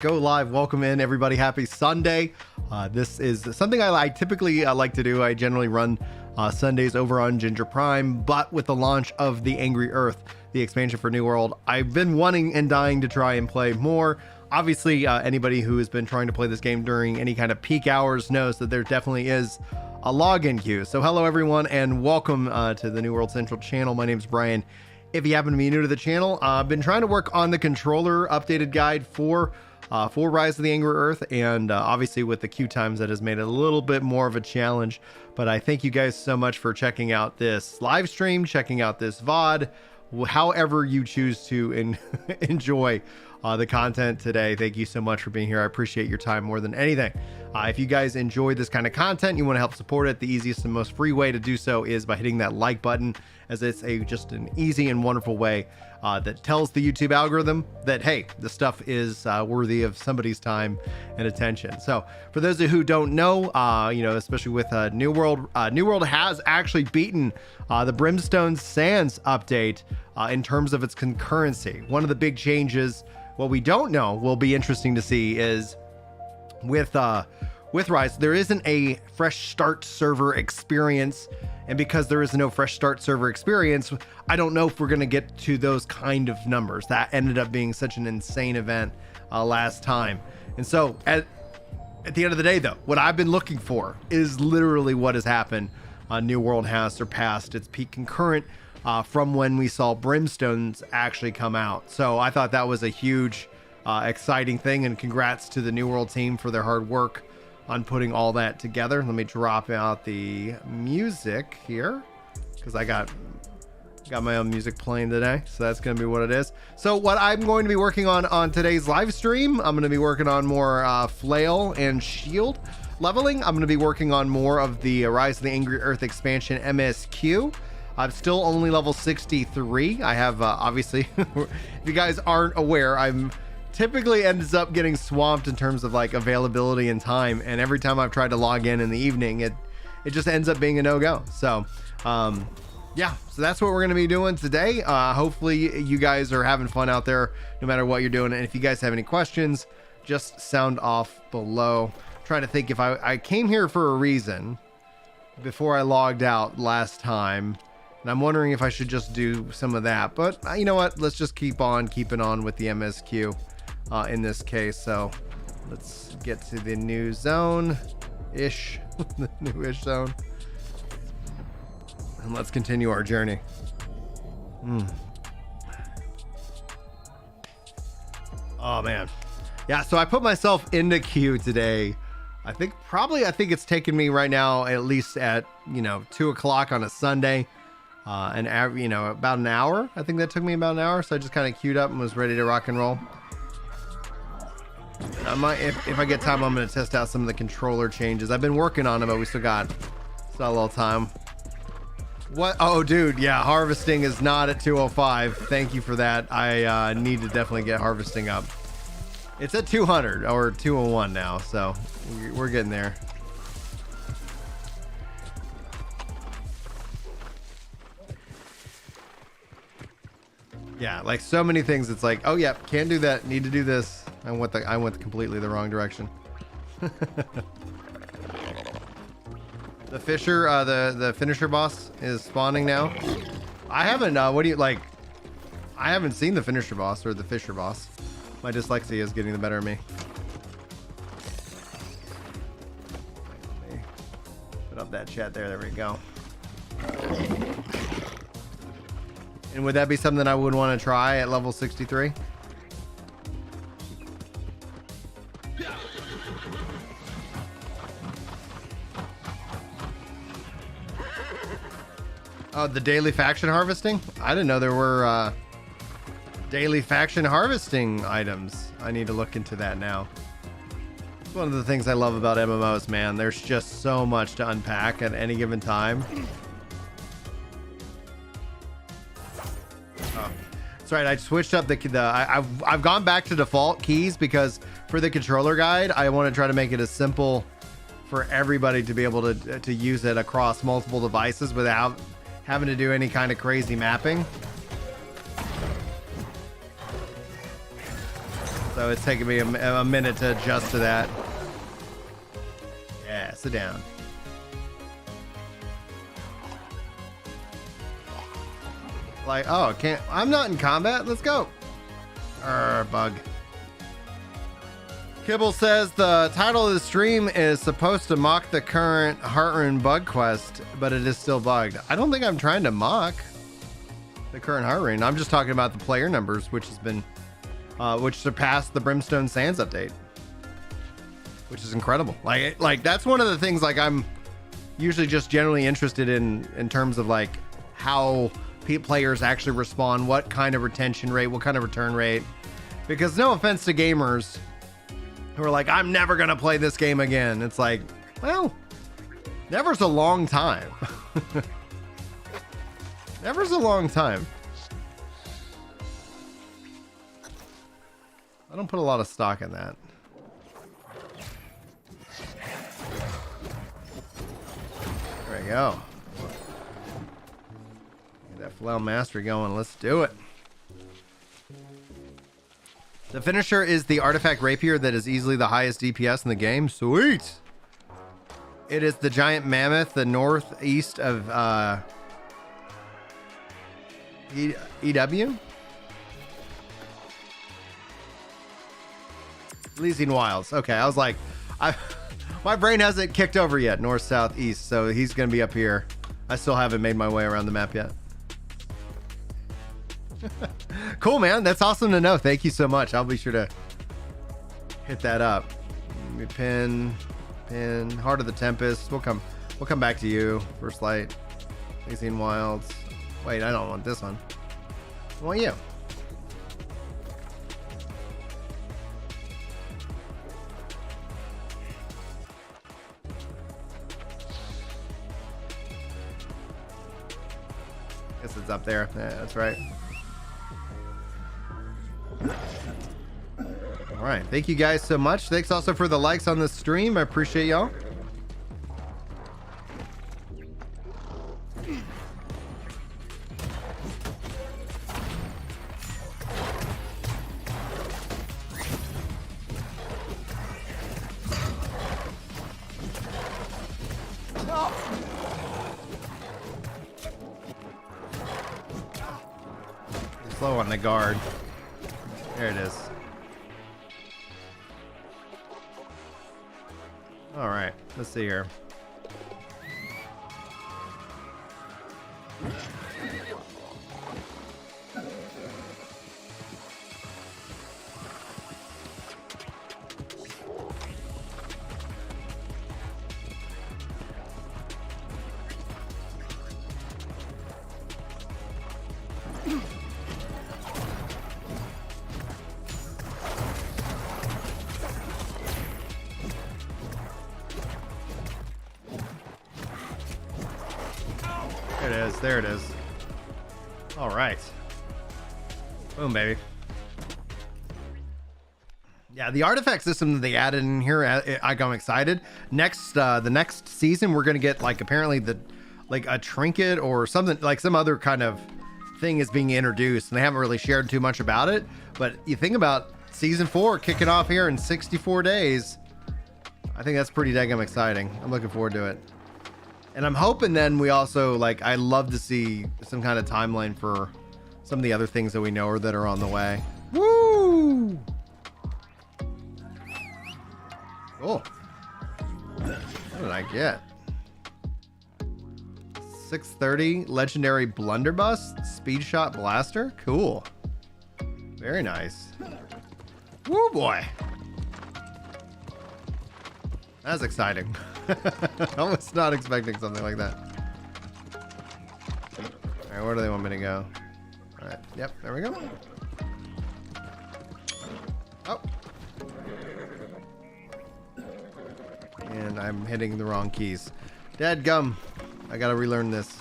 Go live. Welcome in, everybody. Happy Sunday. This is something I typically like to do. I generally run Sundays over on Ginger Prime, but with the launch of the Angry Earth, the expansion for New World, I've been wanting and dying to try and play more. Obviously, anybody who has been trying to play this game during any kind of peak hours knows that there definitely is a login queue. So hello, everyone, and welcome to the New World Central channel. My name is Brian. If you happen to be new to the channel, I've been trying to work on the controller updated guide for Rise of the Angry Earth, and obviously with the queue times that has made it a little bit more of a challenge. But I thank you guys so much for checking out this live stream, checking out this VOD, however you choose to enjoy the content today. Thank you so much for being here. I appreciate your time more than anything. If you guys enjoy this kind of content, you want to help support it, the easiest and most free way to do so is by hitting that like button, as it's just an easy and wonderful way that tells the YouTube algorithm that, hey, the stuff is worthy of somebody's time and attention. So for those who don't know, especially with New World, New World has actually beaten the Brimstone Sands update in terms of its concurrency. One of the big changes, what we don't know, will be interesting to see, is with Rise, there isn't a fresh start server experience. And because there is no fresh start server experience, I don't know if we're going to get to those kind of numbers. That ended up being such an insane event last time. And so at the end of the day, though, what I've been looking for is literally what has happened. New World has surpassed its peak concurrent from when we saw Brimstones actually come out. So I thought that was a huge, exciting thing. And congrats to the New World team for their hard work on putting all that together. Let me drop out the music here, because I got my own music playing today, so that's going to be what it is. So what I'm going to be working on today's live stream, I'm going to be working on more flail and shield leveling. I'm going to be working on more of the Rise of the Angry Earth expansion MSQ. I'm still only level 63. I have obviously, if you guys aren't aware, I'm typically ends up getting swamped in terms of like availability and time, and every time I've tried to log in the evening, it just ends up being a no-go. So yeah, so that's what we're going to be doing today. Hopefully you guys are having fun out there no matter what you're doing, and if you guys have any questions, just sound off below. I'm trying to think if I came here for a reason before I logged out last time, and I'm wondering if I should just do some of that, but you know what, let's just keep on keeping on with the MSQ in this case. So let's get to the new zone-ish, the new-ish zone, and let's continue our journey. Oh man, yeah. So I put myself into queue today. I think it's taken me right now at least at 2 o'clock on a Sunday, about an hour. I think that took me about an hour. So I just kind of queued up and was ready to rock and roll. I might, if I get time, I'm going to test out some of the controller changes. I've been working on them, but we still got a little time. What? Oh, dude, yeah, harvesting is not at 205. Thank you for that. I need to definitely get harvesting up. It's at 200 or 201 now, so we're getting there. Yeah, like so many things. It's like, oh yeah, can't do that. Need to do this. I went completely the wrong direction. The Fisher, the finisher boss is spawning now. I haven't. What do you like? I haven't seen the finisher boss or the Fisher boss. My dyslexia is getting the better of me. Let me put up that chat there. There we go. And would that be something I would want to try at level 63? Oh, the daily faction harvesting? I didn't know there were daily faction harvesting items. I need to look into that now. It's one of the things I love about MMOs, man. There's just so much to unpack at any given time. Oh, that's right. I switched up I've gone back to default keys because for the controller guide, I want to try to make it as simple for everybody to be able to use it across multiple devices without having to do any kind of crazy mapping. So it's taking me a minute to adjust to that. Yeah, sit down. Like, oh, can't. I'm not in combat. Let's go. Bug. Kibble says the title of the stream is supposed to mock the current Heartrune bug quest, but it is still bugged. I don't think I'm trying to mock the current Heartrune. I'm just talking about the player numbers, which has been, which surpassed the Brimstone Sands update, which is incredible. Like that's one of the things like I'm usually just generally interested in terms of like how players actually respond, what kind of retention rate, what kind of return rate, because no offense to gamers who are like, I'm never gonna play this game again. It's like, well, never's a long time. Never's a long time. I don't put a lot of stock in that. There we go. Get that flail mastery going. Let's do it. The finisher is the artifact rapier that is easily the highest DPS in the game. Sweet. It is the giant mammoth, the northeast of EW? Elysian Wilds. Okay, I was like, my brain hasn't kicked over yet, north, south, east, so he's going to be up here. I still haven't made my way around the map yet. Cool, man. That's awesome to know. Thank you so much. I'll be sure to hit that up. Let me pin Heart of the Tempest. We'll come back to you. First Light, Elysian Wilds. Wait, I don't want this one. I want you. Guess it's up there. Yeah, that's right. All right, thank you guys so much. Thanks also for the likes on the stream. I appreciate y'all. Slow on the guard. There it is. All right, let's see here. There it is. All right. Boom, baby. Yeah, the artifact system that they added in here, I'm excited. Next, the next season, we're gonna get like apparently like a trinket or something, like some other kind of thing is being introduced, and they haven't really shared too much about it. But you think about season 4 kicking off here in 64 days. I think that's pretty daggum exciting. I'm looking forward to it. And I'm hoping then we also, like, I love to see some kind of timeline for some of the other things that we know or that are on the way. Woo! Cool. What did I get? 630 legendary blunderbuss speed shot blaster. Cool. Very nice. Woo boy. That's exciting. I was not expecting something like that. All right, where do they want me to go? All right, yep, there we go. Oh. And I'm hitting the wrong keys. Dadgum. I gotta relearn this.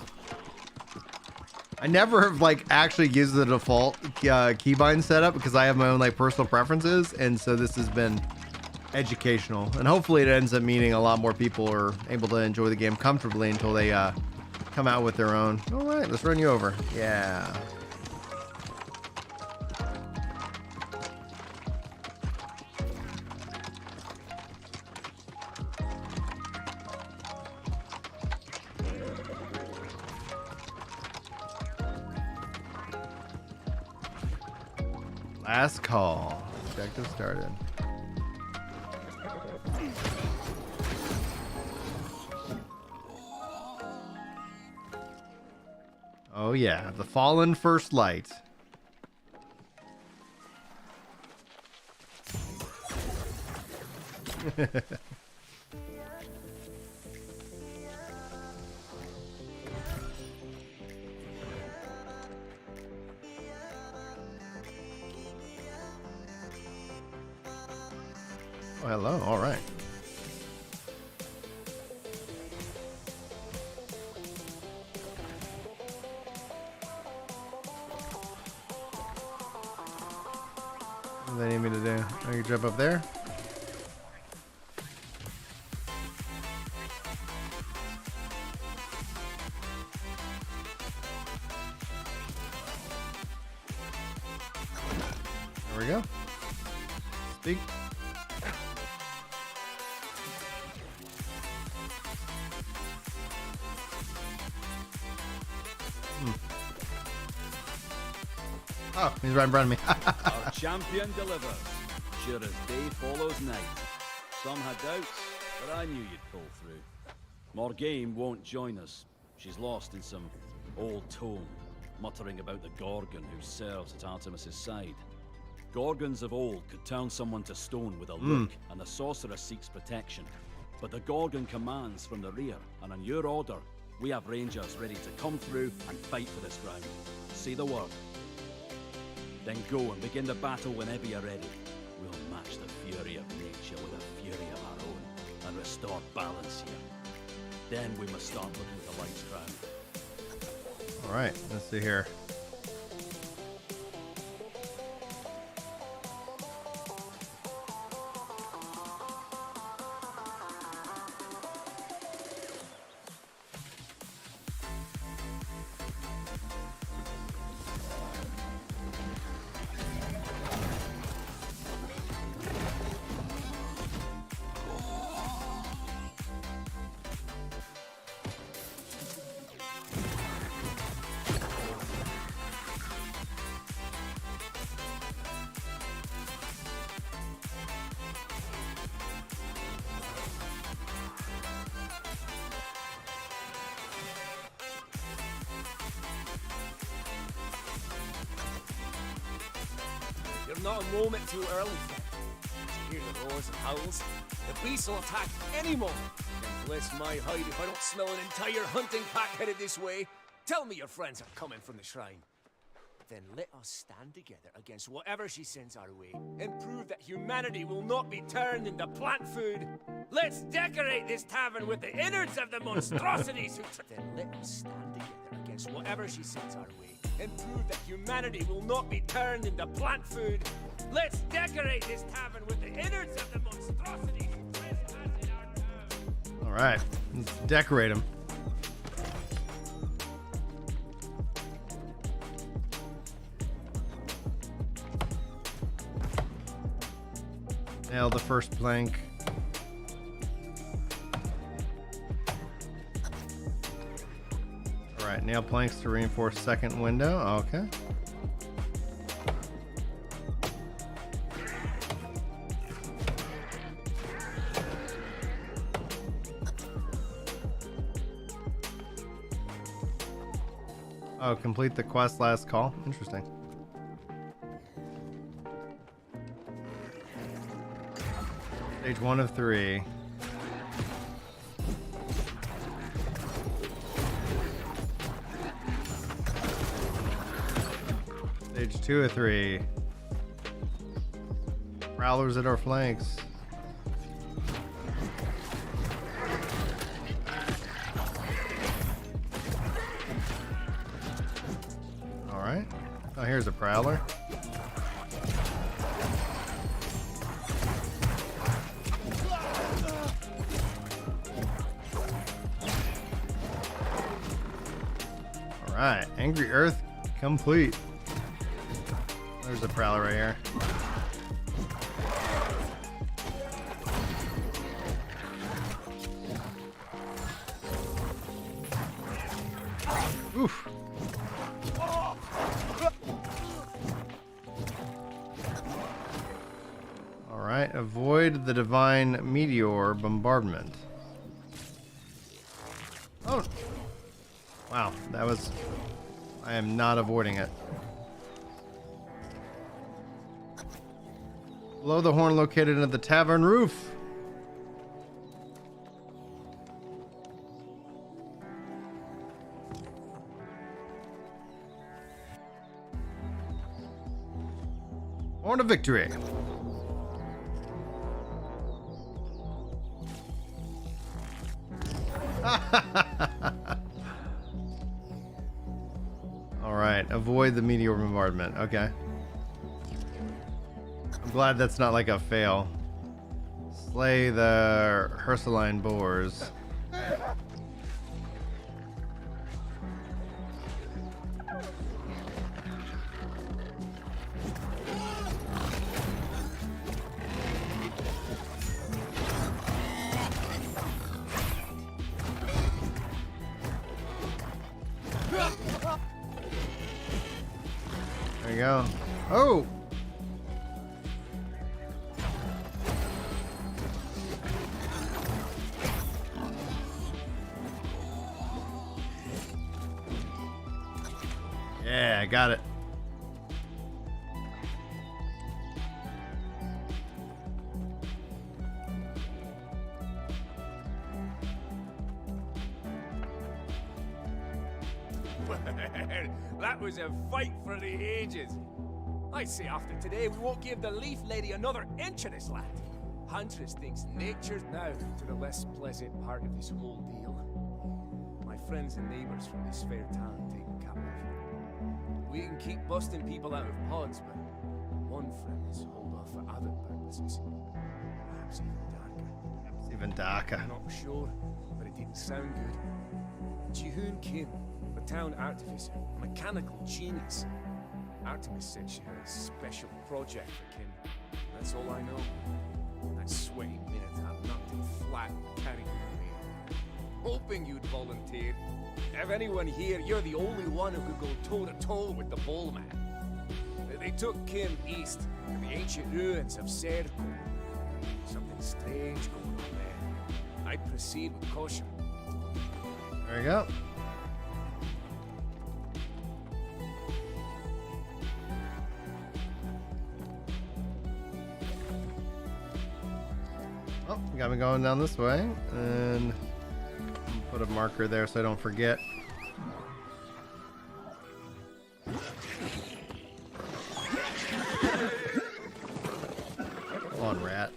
I never have like actually used the default keybind setup because I have my own like personal preferences, and so this has been educational, and hopefully it ends up meaning a lot more people are able to enjoy the game comfortably until they come out with their own. All right, let's run you over. Yeah. Last call. Objective started. Oh yeah, the fallen first light. Oh, hello. All right. What do they need me to do? I can jump up there. There we go. Speak. Oh, he's right in front of me. Our champion delivers, sure as day follows night. Some had doubts, but I knew you'd pull through. Morgane won't join us. She's lost in some old tome, muttering about the Gorgon who serves at Artemis's side. Gorgons of old could turn someone to stone with a look, and the sorcerer seeks protection. But the Gorgon commands from the rear, and on your order, we have rangers ready to come through and fight for this ground. Say the word. Then go and begin the battle whenever you're ready. We'll match the fury of nature with a fury of our own, and restore balance here. Then we must start looking at the light's ground. Alright, let's see here. You're not a moment too early, friend. Did you hear the roars and howls? The beast will attack any moment. And bless my hide if I don't smell an entire hunting pack headed this way. Tell me your friends are coming from the shrine. Then let us stand together against whatever she sends our way and prove that humanity will not be turned into plant food. Let's decorate this tavern with the innards of the monstrosities who... Then let us stand together against whatever she sends our way and prove that humanity will not be turned into plant food. Let's decorate this tavern with the innards of the monstrosities who trespass in our town. All right, let's decorate them. Nail the first plank. All right, nail planks to reinforce second window. Okay. Oh, complete the quest last call. Interesting. Stage 1 of 3. Stage 2 of 3. Prowlers at our flanks. Alright. Oh, here's a prowler. Alright, Angry Earth complete. There's a prowler right here. Oof. avoid the divine meteor bombardment. Oh. Wow, that was... I am not avoiding it. Blow the horn located at the tavern roof. Horn of victory. All right, avoid the meteor bombardment. Okay. I'm glad that's not like a fail. Slay the Ursuline boars. There you go. Oh! Yeah, I got it. That was a fight for the ages. I say after today we won't give the Leaf Lady another inch of this land. Huntress thinks nature's now to the less pleasant part of this whole deal. My friends and neighbours from this fair town taken captive. We can keep busting people out of pods, but one friend is hold off for other purposes. Perhaps even darker. It's even darker. I'm not sure, but it didn't sound good. Jihoon Kim, the town artificer, a mechanical genius. Artemis said she had a special project for Kim. That's all I know. That sweaty minotaur knocked him flat and carried him away. Hoping you'd volunteer. If anyone here, you're the only one who could go toe-to-toe with the Bull Man. They took Kim east to the ancient ruins of Serco. Something strange going on there. I'd proceed with caution. There you go. Oh, got me going down this way, and put a marker there so I don't forget. Come on, rat.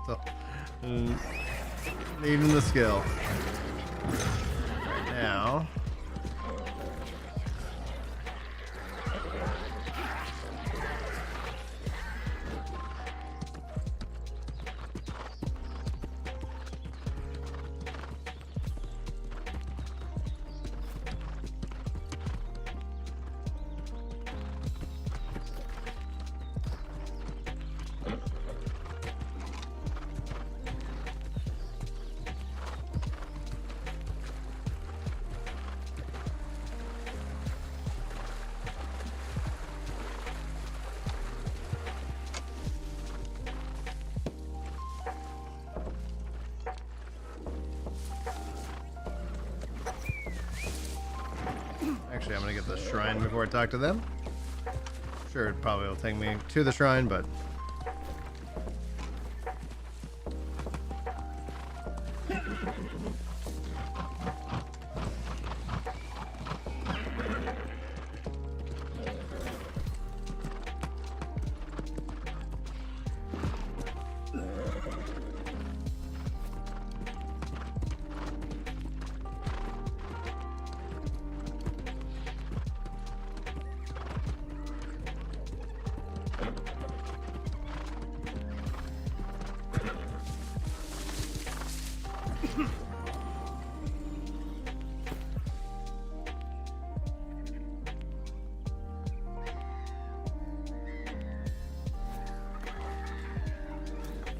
Still needing the skill. Right now. Actually, I'm gonna get the shrine before I talk to them. Sure, it probably will take me to the shrine, but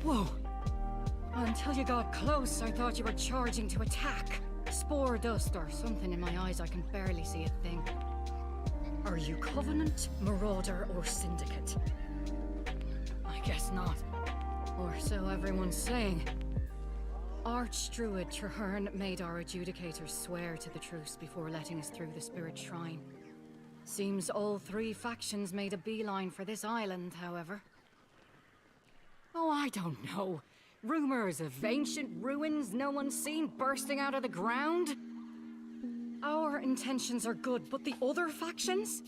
Whoa. Until you got close, I thought you were charging to attack. Spore dust or something in my eyes, I can barely see a thing. Are you Covenant, Marauder, or Syndicate? I guess not. Or so everyone's saying. Archdruid Traherne made our adjudicators swear to the truce before letting us through the Spirit Shrine. Seems all three factions made a beeline for this island, however. Oh, I don't know. Rumors of ancient ruins no one's seen bursting out of the ground? Our intentions are good, but the other factions?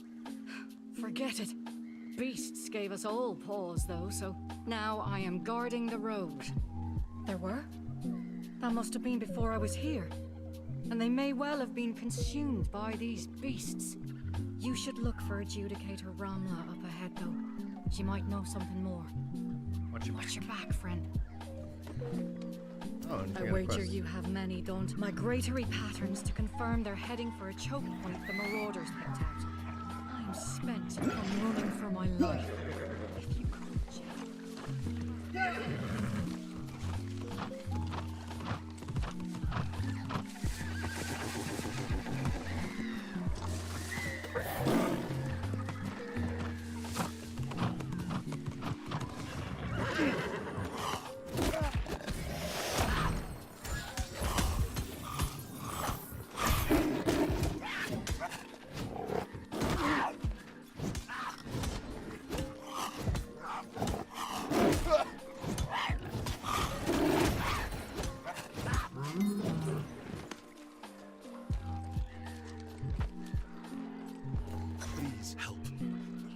Forget it. Beasts gave us all pause, though, so now I am guarding the road. There were? That must have been before I was here. And they may well have been consumed by these beasts. You should look for Adjudicator Ramla up ahead, though. She might know something more. Watch your back, friend. Oh, I wager you have many, don't. Migratory patterns to confirm they're heading for a choke point the Marauders picked out. I'm spent and I'm running for my life. If you could just...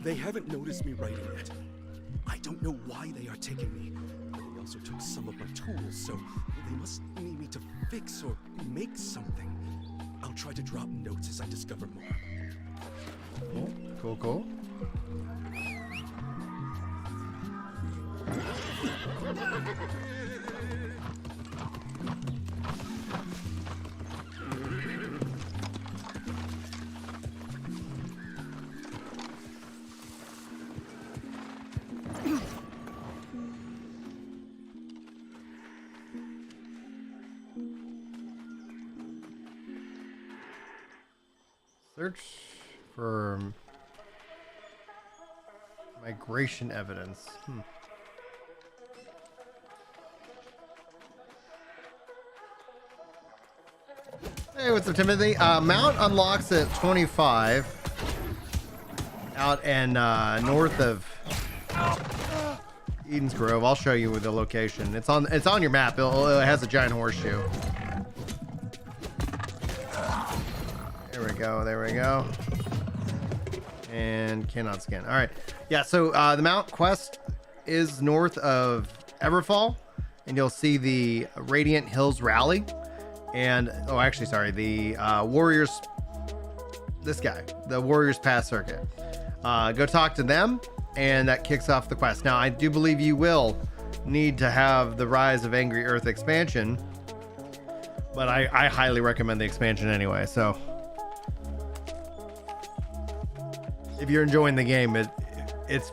They haven't noticed me writing yet. I don't know why they are taking me. They also took some of my tools, so they must need me to fix or make something. I'll try to drop notes as I discover more. Cool. Search for migration evidence. Hey, what's up, Timothy? Mount unlocks at 25 out and north of Eden's Grove. I'll show you the location. It's on your map. It has a giant horseshoe. There we go. And cannot scan. All right. Yeah, so the Mount quest is north of Everfall, and you'll see the Radiant Hills Rally. And, the Warriors, the Warriors Pass Circuit. Go talk to them, and that kicks off the quest. Now, I do believe you will need to have the Rise of Angry Earth expansion, but I highly recommend the expansion anyway, so... If you're enjoying the game, it's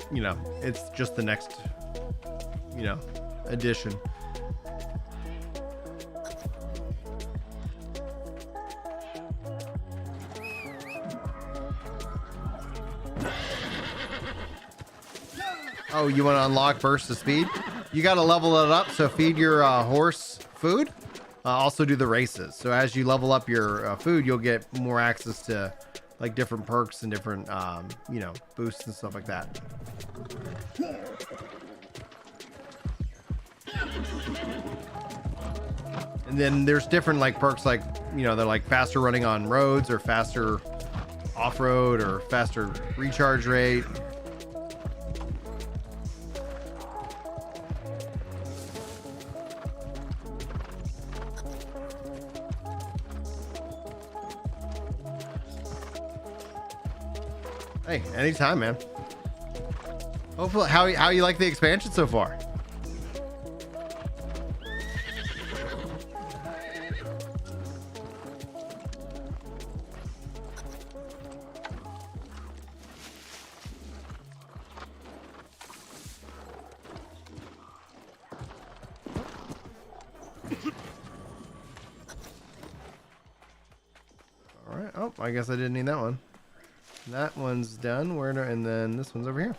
just the next, addition. Oh, you want to unlock burst of speed? You got to level it up. So feed your horse food. Also do the races. So as you level up your food, you'll get more access to like different perks and different, boosts and stuff like that. And then there's different like perks, like, they're like faster running on roads or faster off-road or faster recharge rate. Hey, anytime, man. Hopefully, how you like the expansion so far? All right. Oh, I guess I didn't need that one. That one's done. And then this one's over here.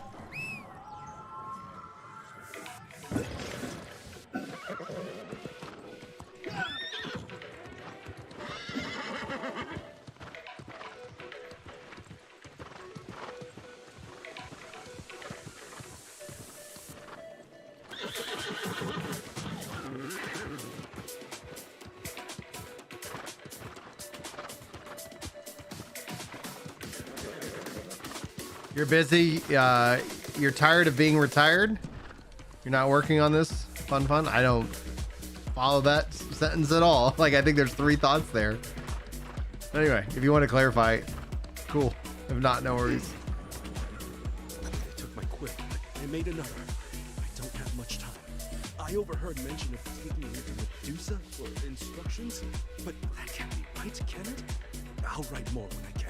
You're busy. You're tired of being retired. You're not working on this. Fun. I don't follow that sentence at all. Like, I think there's 3 thoughts there. Anyway, if you want to clarify, cool. If not, no worries. They took my quill. They made another. I don't have much time. I overheard mention of taking me to Medusa for instructions, but that can't be right, can it? I'll write more when I can.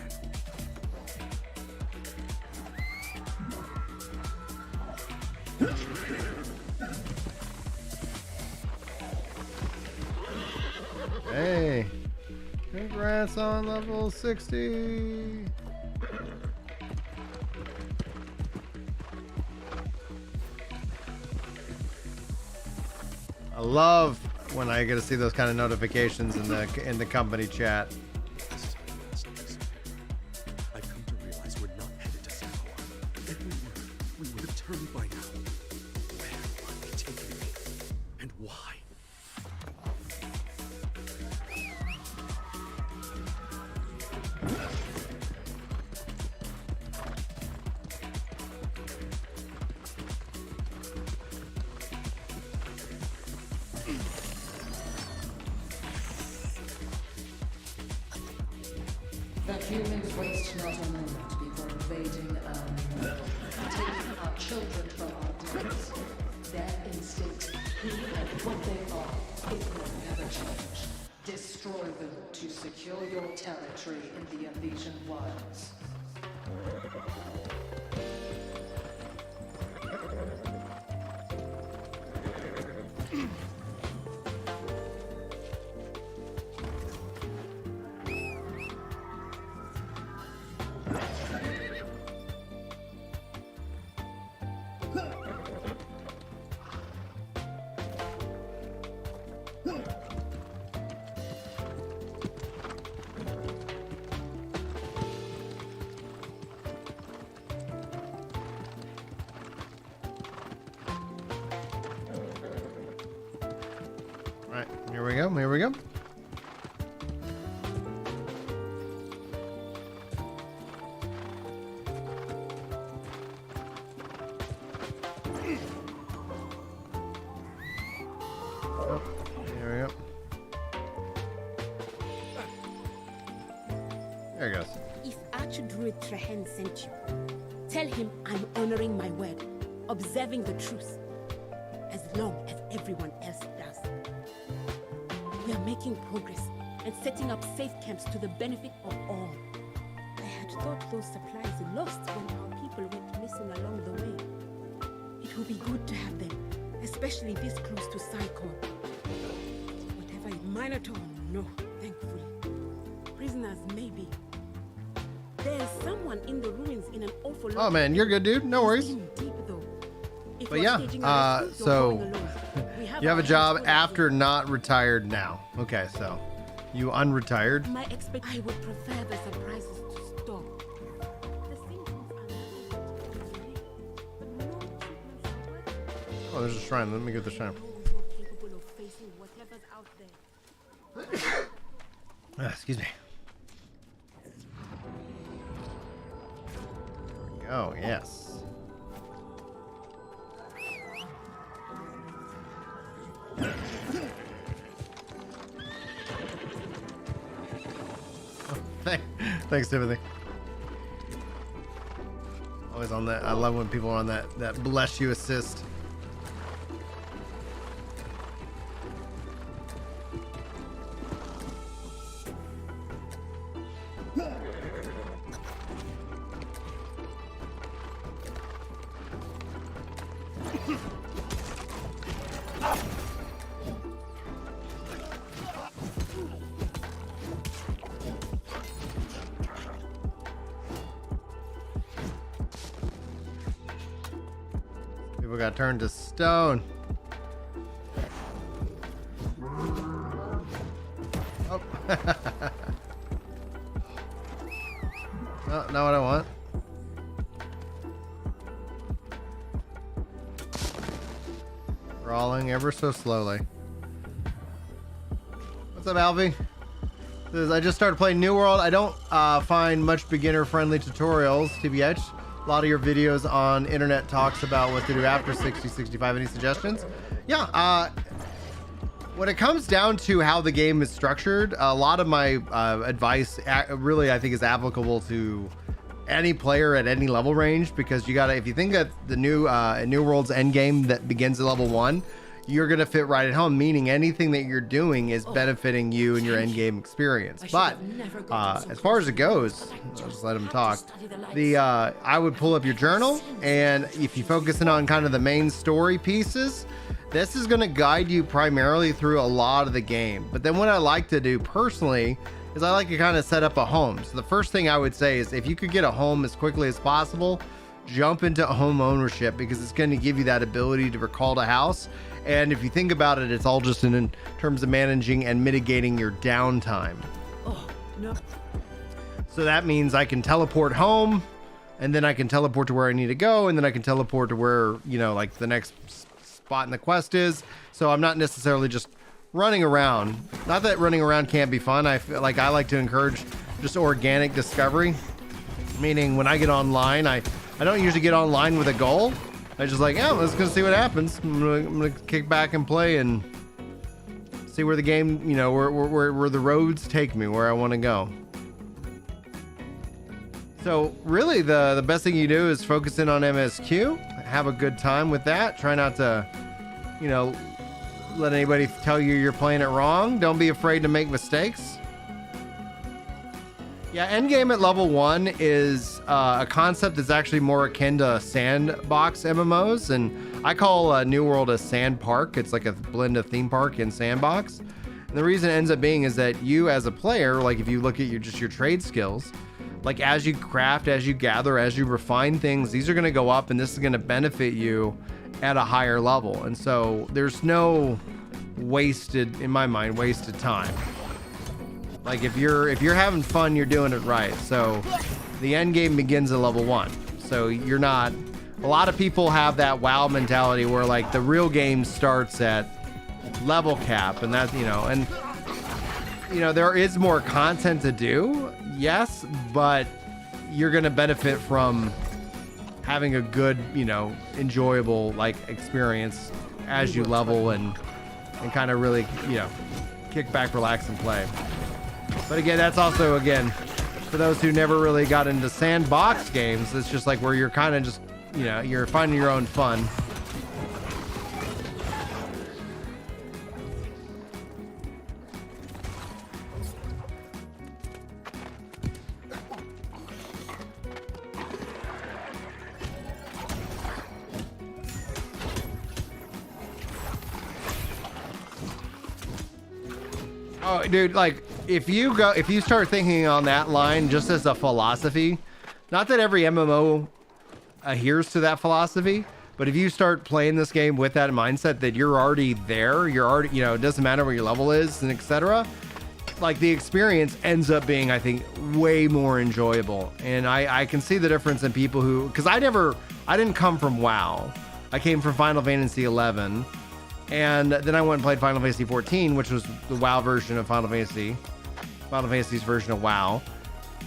Hey, congrats on level 60. I love when I get to see those kind of notifications in the company chat. I've come to realize we're not headed to Sakor. If we were, we would have turned by now. Where are they taking me? And why? The humans waste not a moment before invading our taking our children from our days. Their instinct, who and what they are, it will never change. Destroy them to secure your territory in the Elysian wilds. All right, here we go. Oh, here we go. There it goes. If Archdruid Trehen sent you, tell him I'm honoring my word, observing the truce, as long as everyone else does. We are making progress and setting up safe camps to the benefit of all. I had thought those supplies lost when our people went missing along the way. It will be good to have them, especially this close to Saikor. Whatever it Minotaur, no, thankfully. Prisoners, maybe. There's someone in the ruins in an awful lot. Oh man, you're good, dude. No worries. Deep, though. If But you're yeah, staging a rescue, you're so going alone. you have a our job hands full after of not retired now. Okay, so you unretired. my I would prefer the surprises to stop. The symptoms are not but no treatments are working. Oh, there's a shrine. Let me get the shrine. You're capable of facing whatever's out there. Excuse me. Oh, yes. Thanks, Timothy. Always on that. I love when people are on that bless you assist. People got turned to stone. Oh. No, not what I want. Crawling ever so slowly. What's up, Alfie? I just started playing New World. I don't find much beginner-friendly tutorials, TBH. A lot of your videos on internet talks about what to do after 60, 65. Any suggestions? Yeah, when it comes down to how the game is structured, a lot of my advice really, I think, is applicable to any player at any level range, because you gotta, if you think that the New World's end game that begins at level 1, you're gonna fit right at home, meaning anything that you're doing is benefiting you and your end game experience. But as far as it goes, I'll just let him talk. I would pull up your journal, and if you focus in on kind of the main story pieces, this is going to guide you primarily through a lot of the game. But then what I like to do personally is I like to kind of set up a home. So the first thing I would say is, if you could get a home as quickly as possible, jump into home ownership, because it's going to give you that ability to recall the house. And if you think about it, it's all just in terms of managing and mitigating your downtime. Oh, no. So that means I can teleport home, and then I can teleport to where I need to go, and then I can teleport to where, you know, like the next spot in the quest is. So I'm not necessarily just running around. Not that running around can't be fun. I feel like I like to encourage just organic discovery, meaning when I get online, I don't usually get online with a goal. I just like, yeah, let's go see what happens. I'm gonna kick back and play and see where the game, you know, where the roads take me, where I want to go. So really the best thing you do is focus in on MSQ, have a good time with that. Try not to, you know, let anybody tell you you're playing it wrong. Don't be afraid to make mistakes. Yeah, endgame at level 1 is a concept that's actually more akin to sandbox MMOs, and I call New World a sand park. It's like a blend of theme park and sandbox. And the reason it ends up being is that you as a player, like if you look at your trade skills, like as you craft, as you gather, as you refine things, these are going to go up, and this is going to benefit you at a higher level. And so there's no wasted, in my mind, wasted time. Like if you're having fun, you're doing it right. So the end game begins at level 1. So you're not, a lot of people have that WoW mentality where like the real game starts at level cap, and that's, you know, and you know, there is more content to do. Yes, but you're going to benefit from having a good, you know, enjoyable like experience as you level and kind of really, you know, kick back, relax, and play. But again, that's also, again, for those who never really got into sandbox games, it's just like where you're kind of just, you know, you're finding your own fun. Oh, dude, like if you start thinking on that line just as a philosophy, not that every MMO adheres to that philosophy, but if you start playing this game with that mindset that you're already there, you're already, you know, it doesn't matter what your level is and etc., like the experience ends up being, I think, way more enjoyable. And I can see the difference in people who, because I didn't come from WoW. I came from Final Fantasy 11. And then I went and played Final Fantasy 14, which was the WoW version of Final Fantasy's version of WoW.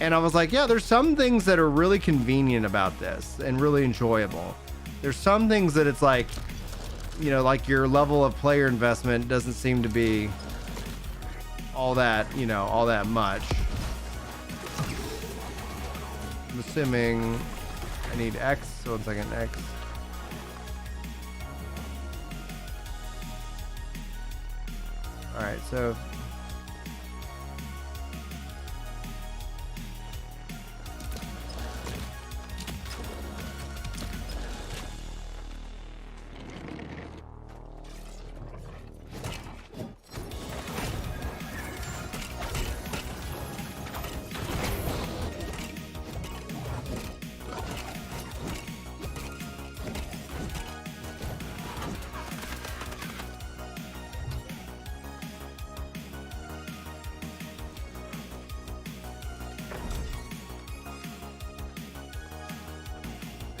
And I was like, yeah, there's some things that are really convenient about this and really enjoyable. There's some things that it's like, you know, like your level of player investment doesn't seem to be all that, you know, all that much. I'm assuming I need X. So 1 second, X. All right, so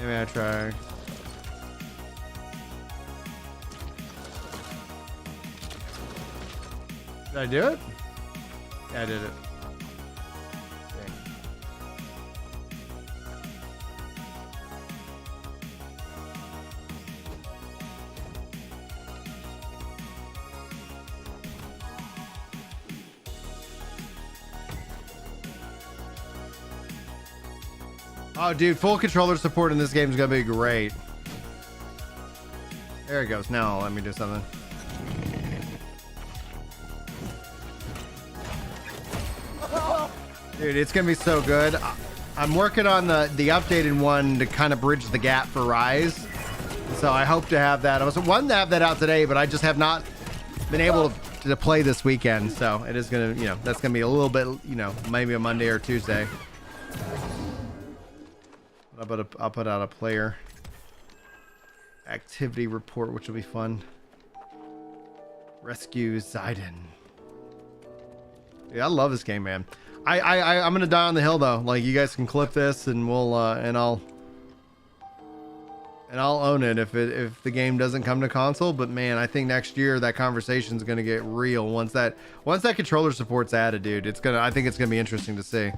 Maybe I try. Did I do it? Yeah, I did it. Okay. Oh, dude, full controller support in this game is gonna be great. There it goes. Now let me do something. Dude, it's gonna be so good. I'm working on the updated one to kind of bridge the gap for Rise. So I hope to have that. I was wanting to have that out today, but I just have not been able to play this weekend. So it is gonna, you know, that's gonna be a little bit, you know, maybe a Monday or Tuesday. I'll put out a player activity report, which will be fun. Rescue Zidane. Yeah, I love this game, man. I'm gonna die on the hill though. Like, you guys can clip this, and we'll and I'll own it if the game doesn't come to console. But man, I think next year that conversation's gonna get real once that controller support's added, dude. I think it's gonna be interesting to see.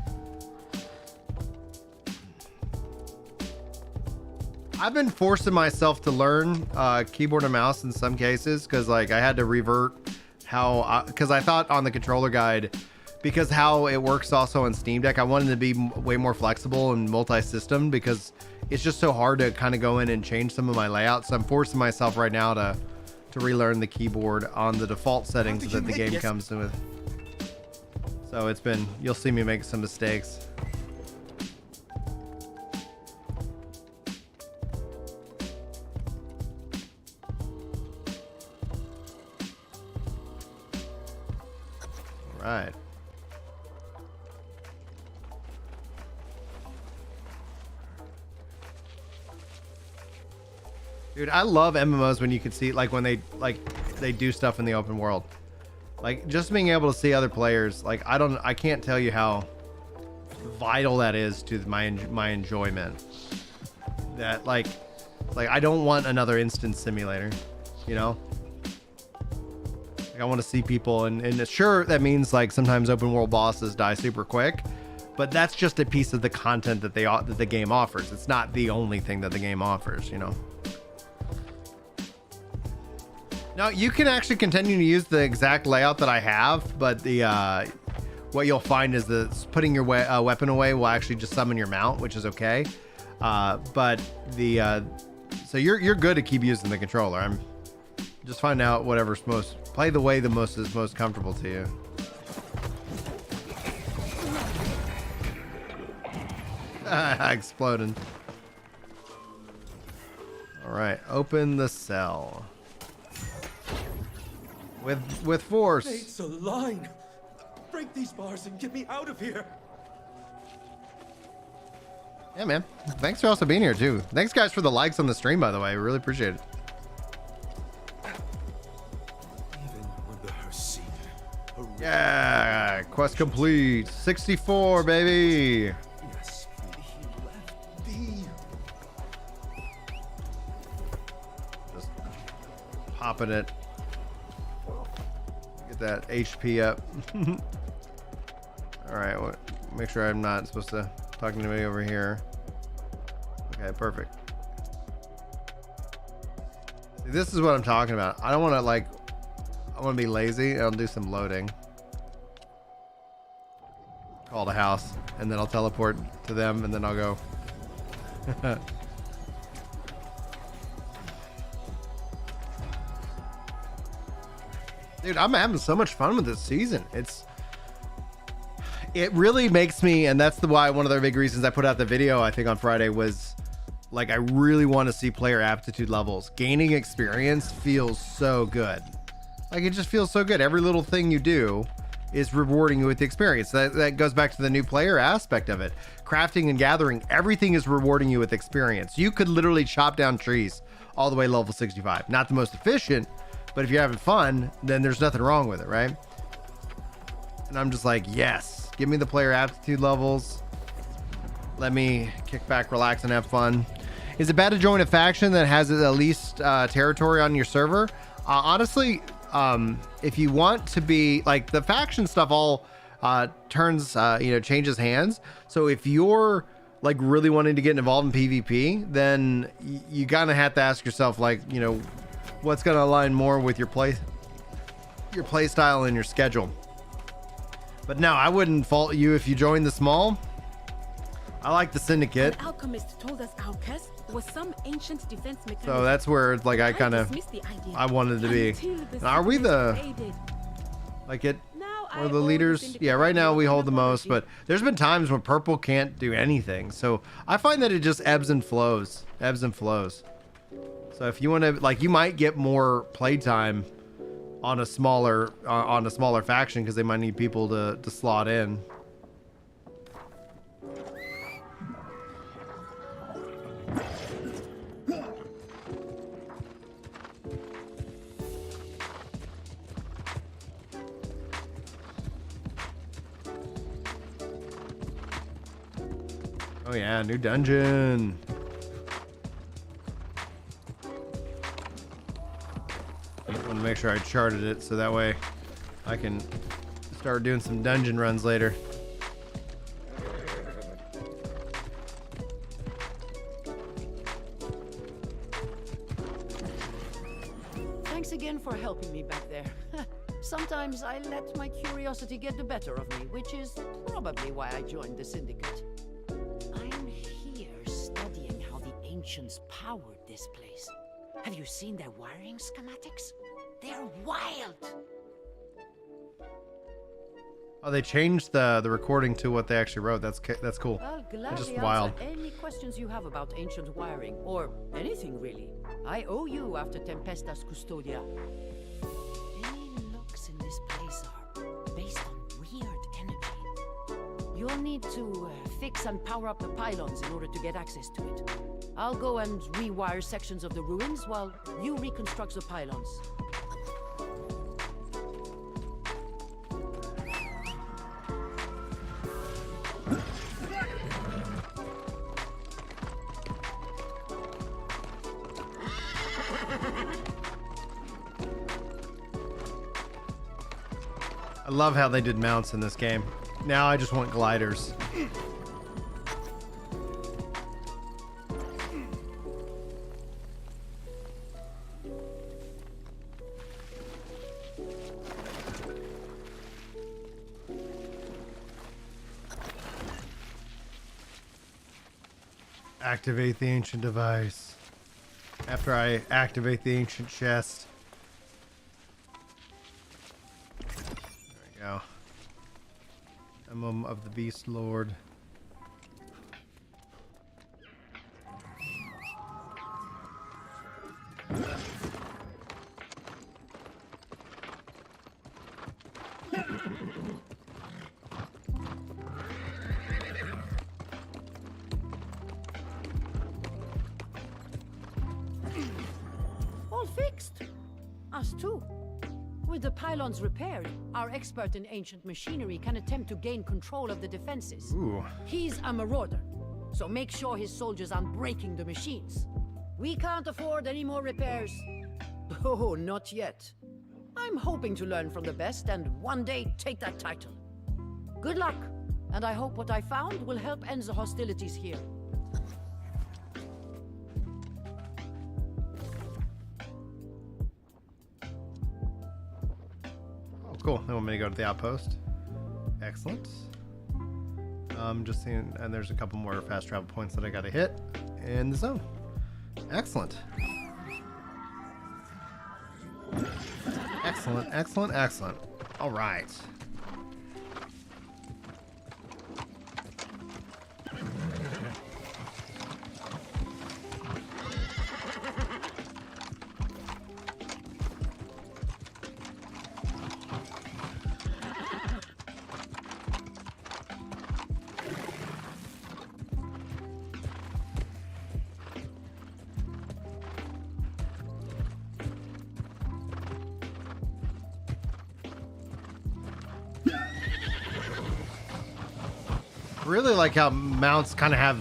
I've been forcing myself to learn keyboard and mouse in some cases, because like I had to revert because I thought on the controller guide, because how it works also on Steam Deck, I wanted to be way more flexible and multi-system, because it's just so hard to kind of go in and change some of my layouts. So I'm forcing myself right now to relearn the keyboard on the default settings that the game comes with. So you'll see me make some mistakes. Right. Dude, I love MMOs when you can see, like, when they do stuff in the open world. Like, just being able to see other players, like, I can't tell you how vital that is to my enjoyment. That like I don't want another instance simulator, you know? I want to see people, and sure, that means like sometimes open world bosses die super quick, but that's just a piece of the content that the game offers. It's not the only thing that the game offers, you know. Now you can actually continue to use the exact layout that I have, but what you'll find is that putting your weapon away will actually just summon your mount, which is okay. But so you're good to keep using the controller. Just find out whatever's play the way is most comfortable to you. Exploding. All right, open the cell with force. It's a line. Break these bars and get me out of here. Yeah, man. Thanks for also being here too. Thanks guys for the likes on the stream, by the way. I really appreciate it. Yeah, quest complete. 64, baby. Yes, he left be. Just popping it. Get that HP up. All right, make sure I'm not supposed to talk to anybody over here. Okay, perfect. See, this is what I'm talking about. I don't want to I want to be lazy. I'll do some loading. Call the house, and then I'll teleport to them, and then I'll go. Dude, I'm having so much fun with this season. It really makes me, and that's why one of the big reasons I put out the video, I think on Friday, was like, I really want to see player aptitude levels. Gaining experience feels so good. Like, it just feels so good. Every little thing you do is rewarding you with the experience. That goes back to the new player aspect of it. Crafting and gathering, everything is rewarding you with experience. You could literally chop down trees all the way level 65. Not the most efficient, but if you're having fun, then there's nothing wrong with it, right? And I'm just like, yes, give me the player aptitude levels. Let me kick back, relax, and have fun. Is it bad to join a faction that has the least territory on your server? Honestly, if you want to be like the faction stuff, all changes hands. So if you're like really wanting to get involved in PvP, then you kind of have to ask yourself, like, what's going to align more with your play style and your schedule. But no, I wouldn't fault you if you joined the small. I like the Syndicate. An alchemist told us our quest was some ancient defense mechanism. So that's where like I wanted to be. Now, are we the or the leaders? Yeah, right now we hold the most, but there's been times when purple can't do anything. So I find that it just ebbs and flows. So if you want to, like, you might get more playtime on a smaller faction because they might need people to slot in. Oh yeah, new dungeon. I want to make sure I charted it so that way I can start doing some dungeon runs later. Thanks again for helping me back there. Sometimes I let my curiosity get the better of me, which is probably why I joined the Syndicate. I'm here studying how the ancients powered this place. Have you seen their wiring schematics? They're wild! Oh, they changed the recording to what they actually wrote. That's cool. I'll That's gladly just answer wild. any questions you have about ancient wiring, or anything really. I owe you after Tempestas Custodia. Any looks in this place are based on weird energy. You'll need to fix and power up the pylons in order to get access to it. I'll go and rewire sections of the ruins while you reconstruct the pylons. I love how they did mounts in this game. Now I just want gliders. Activate the ancient device. After I activate the ancient chest. There we go. Emblem of the Beast Lord. All fixed. Us too. With the pylons repaired, our expert in ancient machinery can attempt to gain control of the defenses. Ooh. He's a marauder, so make sure his soldiers aren't breaking the machines. We can't afford any more repairs. Oh, not yet. I'm hoping to learn from the best and one day take that title. Good luck, and I hope what I found will help end the hostilities here. Cool. They want me to go to the outpost. Excellent. Just seeing, and there's a couple more fast travel points that I got to hit in the zone. Excellent. Excellent, excellent, excellent. All right. Really like how mounts kind of have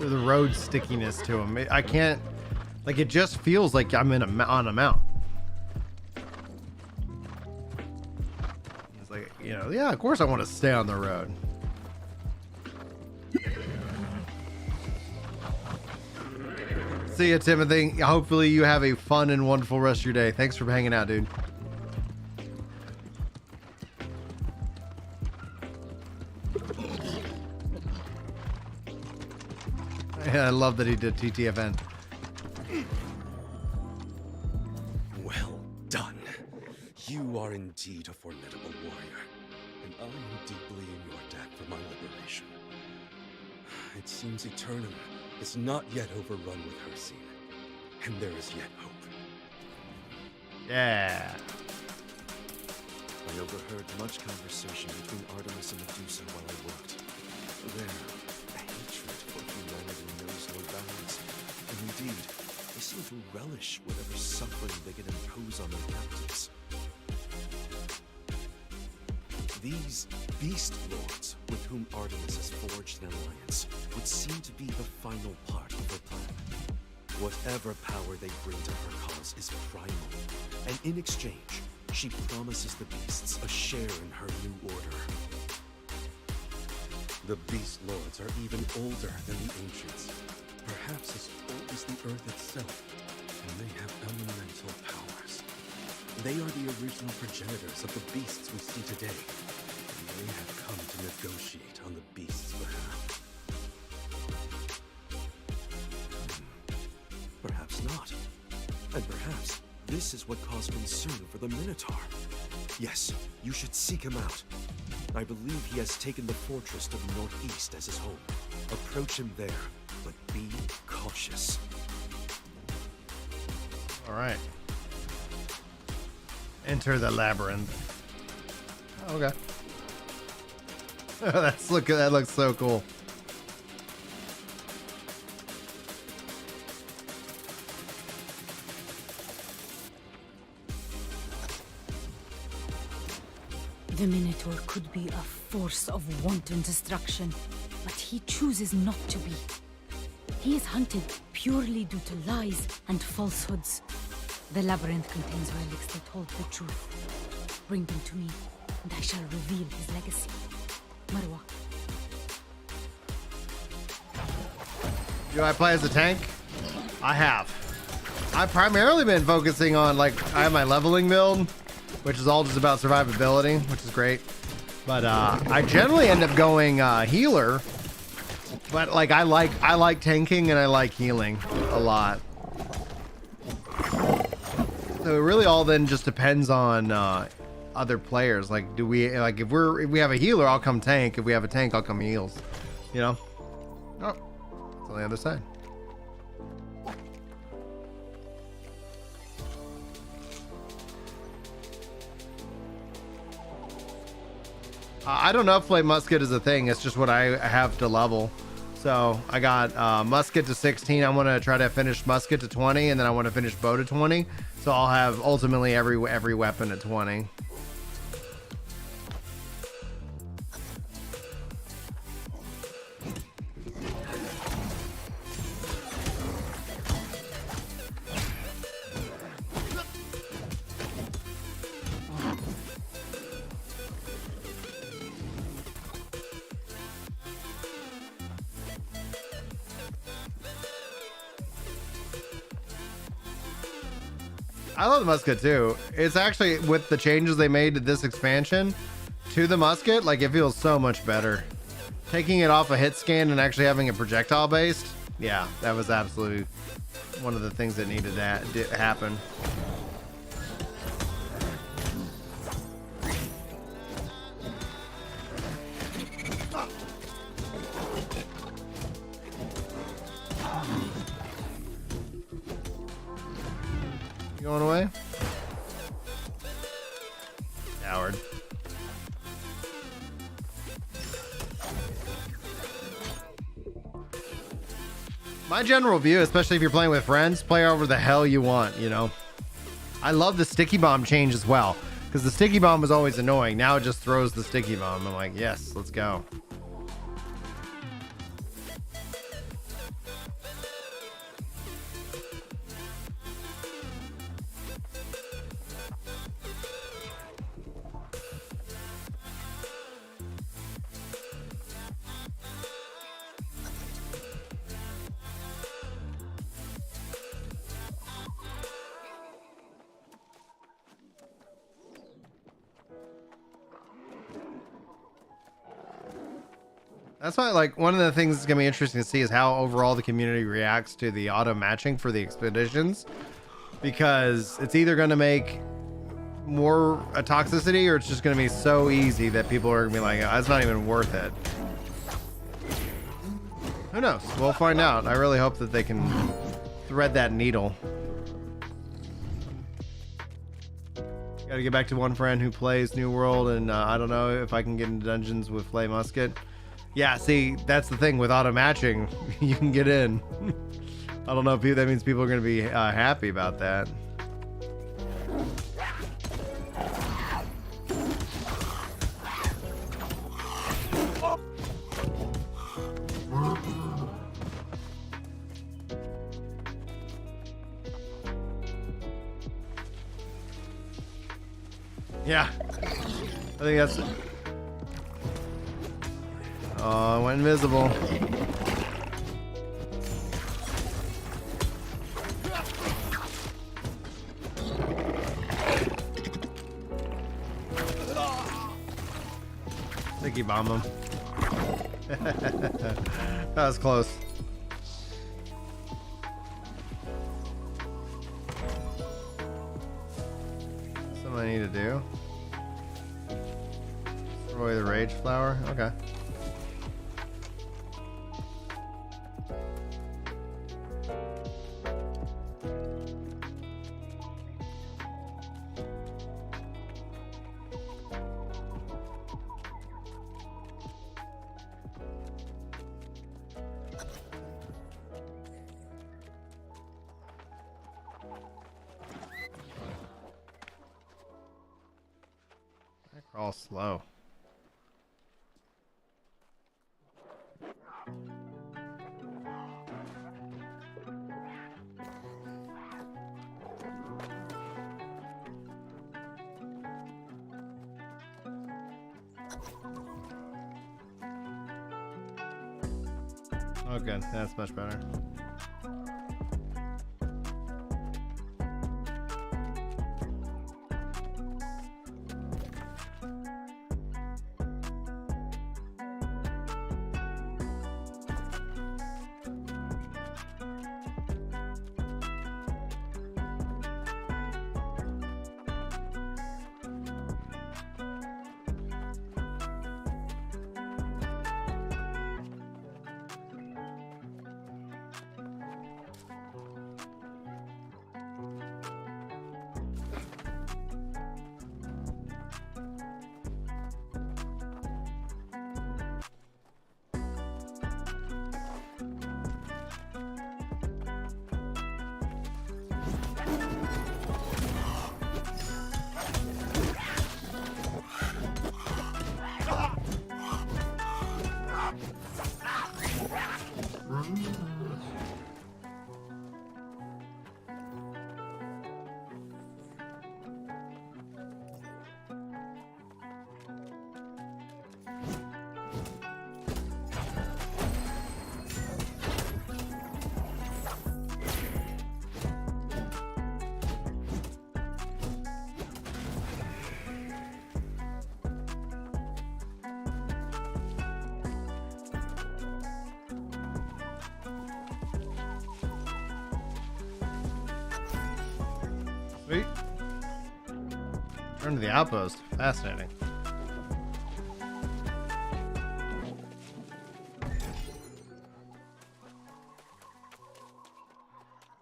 the road stickiness to them. I can't, like, it just feels like I'm on a mount. It's like, you know, yeah, of course I want to stay on the road. See ya, Timothy. Hopefully you have a fun and wonderful rest of your day. Thanks for hanging out, dude. I love that he did TTFN. Well done. You are indeed a formidable warrior, and I am deeply in your debt for my liberation. It seems Eternum is not yet overrun with Hercene, and there is yet hope. Yeah. I overheard much conversation between Artemis and Medusa while I worked. There, a hatred for humanity knows no bounds, and indeed, they seem to relish whatever suffering they can impose on their captives. These beast lords with whom Artemis has forged an alliance would seem to be the final part of her plan. Whatever power they bring to her cause is primal, and in exchange, she promises the beasts a share in her new order. The beast lords are even older than the ancients, perhaps as old as the earth itself, and they have elemental powers. They are the original progenitors of the beasts we see today, and they have come to negotiate on the beasts' behalf. Perhaps not. And perhaps this is what caused concern for the Minotaur. Yes, you should seek him out. I believe he has taken the fortress to the northeast as his home. Approach him there, but be cautious. All right. Enter the labyrinth. Okay. That looks so cool. The Minotaur could be a force of wanton destruction, but he chooses not to be. He is hunted purely due to lies and falsehoods. The labyrinth contains relics that hold the truth. Bring them to me, and I shall reveal his legacy. Marwa. Do I play as a tank? I have. I've primarily been focusing on, like, I have my leveling build, which is all just about survivability, which is great. But I generally end up going healer. But like I like tanking and I like healing a lot. So it really all then just depends on other players. Like, do we like if we have a healer, I'll come tank. If we have a tank, I'll come heals. You know? Oh, it's on the other side. I don't know if play musket is a thing. It's just what I have to level. So I got musket to 16. I want to try to finish musket to 20, and then I want to finish bow to 20. So I'll have ultimately every weapon at 20. I love the musket too. It's actually, with the changes they made to this expansion to the musket, like it feels so much better. Taking it off a hit scan and actually having it projectile based, yeah, that was absolutely one of the things that needed to happen. Going away? Coward. My general view, especially if you're playing with friends, play over the hell you want, you know? I love the sticky bomb change as well, because the sticky bomb was always annoying. Now it just throws the sticky bomb. I'm like, yes, let's go. That's why, like, one of the things that's gonna be interesting to see is how overall the community reacts to the auto matching for the expeditions, because it's either gonna make more a toxicity, or it's just gonna be so easy that people are gonna be like, oh, it's not even worth it. Who knows? We'll find out. I really hope that they can thread that needle. Gotta get back to one friend who plays New World, and I don't know if I can get into dungeons with Flay Musket. Yeah, see, that's the thing with auto matching. You can get in. I don't know if that means people are going to be happy about that. Yeah, I think that's it. Oh, I went invisible. Sticky bomb him. That was close. Something I need to do. Destroy the rage flower. Okay. All slow. Oh, good. That's much better. Sweet. Turn to the outpost. Fascinating.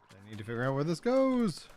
I need to figure out where this goes.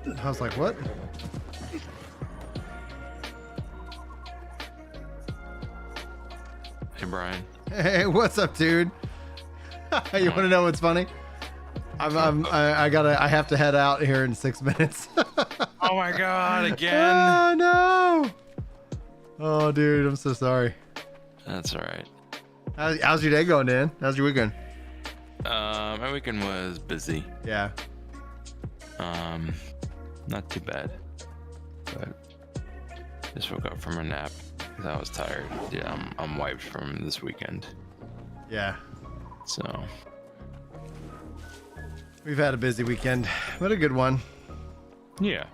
I was like, what? Hey, Brian. Hey, what's up, dude? You want to know what's funny? I have to head out here in 6 minutes. Oh my God, again? Oh no! Oh, dude, I'm so sorry. That's all right. How's your day going, Dan? How's your weekend? My weekend was busy. Yeah. Not too bad. But just woke up from a nap because I was tired. Yeah, I'm wiped from this weekend. Yeah. So We've had a busy weekend, but a good one. yeah.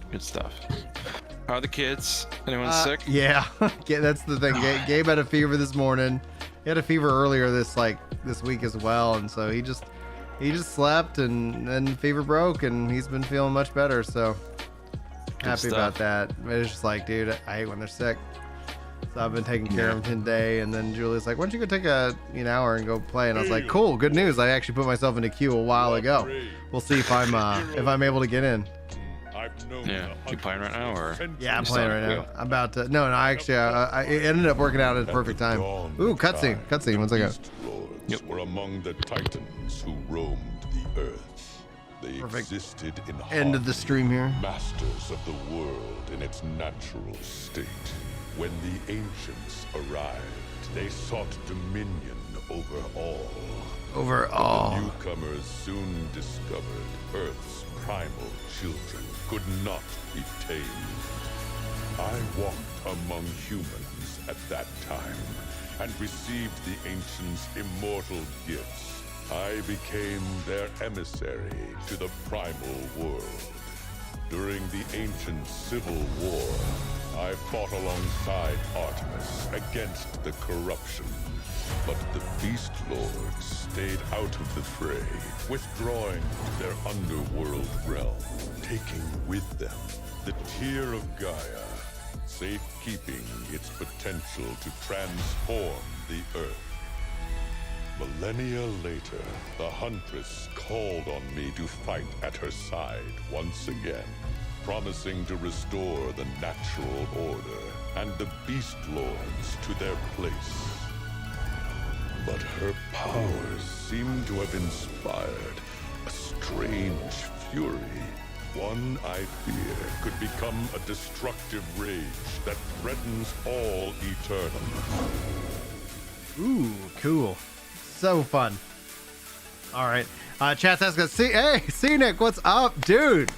Good stuff. How are the kids? Anyone sick? Yeah, that's the thing. Gabe had a fever this morning. He had a fever earlier this week as well, and so he just slept, and then fever broke, and he's been feeling much better. So happy about that. But it's just like, dude, I hate when they're sick. So I've been taking care of him today, and then Julie's like, "Why don't you go take an hour and go play?" And I was like, "Cool, good news. I actually put myself in a queue a while ago. We'll see if I'm able to get in." Yeah. You playing right now, or? Yeah, I'm playing right now. I'm about to. No, I actually, it ended up working out at the perfect time. Ooh, cutscene. 1 second. Yep. Were among the titans who roamed the earth. They Perfect. existed in End of the stream here. masters of the world in its natural state. When the ancients arrived, they sought dominion over all. The newcomers soon discovered Earth's primal children could not be tamed. I walked among humans at that time and received the ancients' immortal gifts. I became their emissary to the primal world. During the ancient civil war, I fought alongside Artemis against the corruption. But the Beast Lords stayed out of the fray, withdrawing to their underworld realm, taking with them the Tear of Gaia, safekeeping its potential to transform the Earth. Millennia later, the Huntress called on me to fight at her side once again, promising to restore the natural order and the Beast Lords to their place. But her powers seem to have inspired a strange fury. One I fear could become a destructive rage that threatens all eternity. Ooh, cool. So fun. All right. Chat's asking us, hey, Scenic, what's up, dude?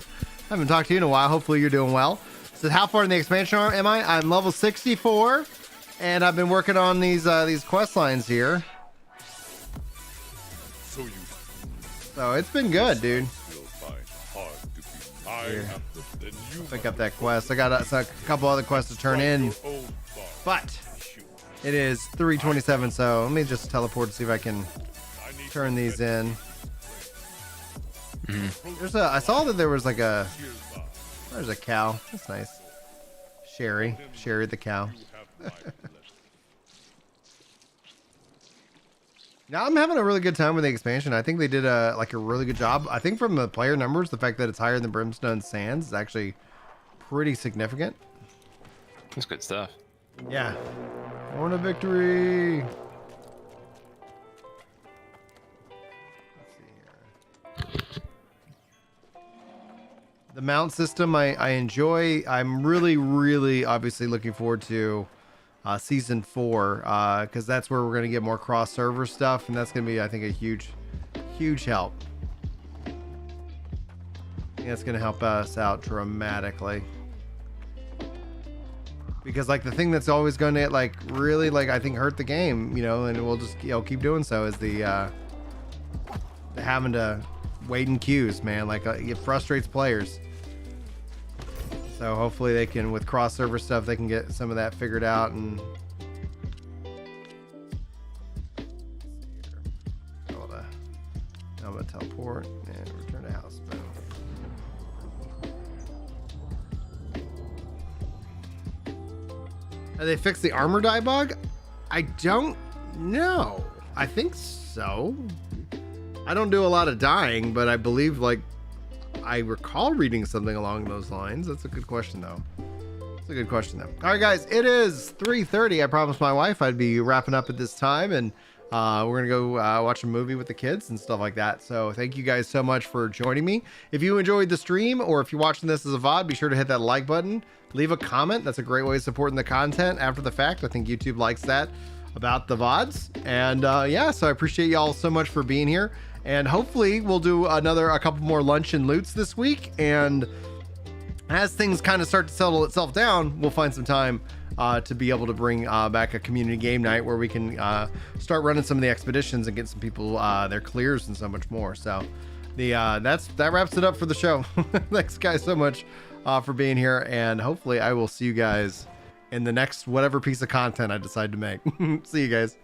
Haven't talked to you in a while. Hopefully you're doing well. So how far in the expansion am I? I'm level 64, and I've been working on these quest lines here. So it's been good, dude. Here. Pick up that quest. I got a couple other quests to turn in, but it is 3:27. So let me just teleport to see if I can turn these in. I saw that there was like there's a cow. That's nice. Sherry the cow. Now I'm having a really good time with the expansion. I think they did a really good job. I think from the player numbers, the fact that it's higher than Brimstone Sands is actually pretty significant. That's good stuff. Yeah. Horn of Victory. Let's see here. The mount system I enjoy. I'm really obviously looking forward to season 4 because that's where we're going to get more cross server stuff, and that's going to be, I think, a huge help. I think that's going to help us out dramatically, because like the thing that's always going to really I think hurt the game, and we'll just keep doing so, is the having to wait in queues, man. It frustrates players. So hopefully they can, with cross server stuff, they can get some of that figured out. And I'm gonna teleport and return to house. Have they fixed the armor die bug? I don't know. I think so. I don't do a lot of dying, but I believe I recall reading something along those lines. That's a good question, though. That's a good question, though. All right, guys, it is 3:30. I promised my wife I'd be wrapping up at this time, and we're gonna go watch a movie with the kids and stuff like that. So thank you guys so much for joining me. If you enjoyed the stream, or if you're watching this as a VOD, be sure to hit that like button. Leave a comment. That's a great way of supporting the content after the fact. I think YouTube likes that. about the VODs. And yeah, so I appreciate y'all so much for being here. And hopefully we'll do a couple more lunch and loots this week. And as things kind of start to settle itself down, we'll find some time to be able to bring back a community game night where we can start running some of the expeditions and get some people their clears and so much more. So that wraps it up for the show. Thanks guys so much for being here, and hopefully I will see you guys in the next whatever piece of content I decide to make. See you guys.